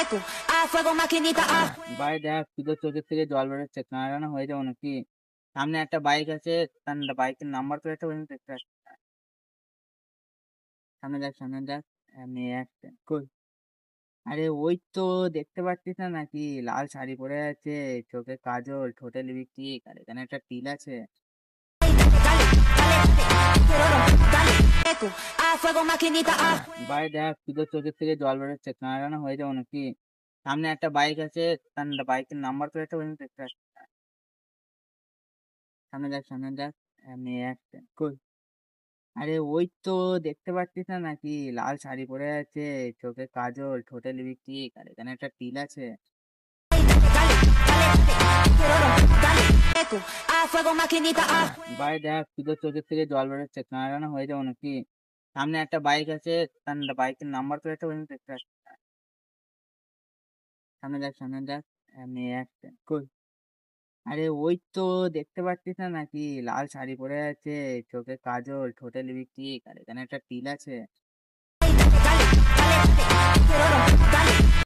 eco, a fuego maquinita, a ভাই দেখ তুই তো চোখের থেকে জল বেরোচ্ছে, কানা হয়ে যাবো নাকি? সামনে একটা বাইক আছে, তার বাইকের নাম্বার প্লেটটা পর্যন্ত দেখতে পাচ্ছি না। সামনে দেখ মেয়ে একটা কই? আরে ওই তো, দেখতে পাচ্ছিস না নাকি? লাল শাড়ি পরে আছে, চোখে কাজল, ঠোঁটে লিপস্টিক, আর এখানে একটা টিল আছে। eco, a fuego maquinita, a ভাই দেখ তুই তো চোখের থেকে জল বেরোচ্ছে, কানা হয়ে যাবো নাকি? সামনে একটা বাইক আছে, তার বাইকের নাম্বার প্লেটটা পর্যন্ত দেখতে পাচ্ছি না। সামনে দেখ মেয়ে একটা কই? আরে ওই তো, দেখতে পাচ্ছিস না নাকি? লাল শাড়ি পরে আছে, চোখে কাজল, ঠোঁটে লিপস্টিক, আর এখানে একটা টিল আছে। eco, a fuego maquinita, a ভাই দেখ তুই তো চোখের থেকে জল বেরোচ্ছে, কানা হয়ে যাবো নাকি? সামনে একটা বাইক আছে, তার বাইকের নাম্বার প্লেটটা পর্যন্ত দেখতে পাচ্ছি না। সামনে দেখ মেয়ে একটা কই? আরে ওই তো, দেখতে পাচ্ছিস না নাকি? লাল শাড়ি পরে আছে, চোখে কাজল, ঠোঁটে লিপস্টিক, আর এখানে একটা টিল আছে।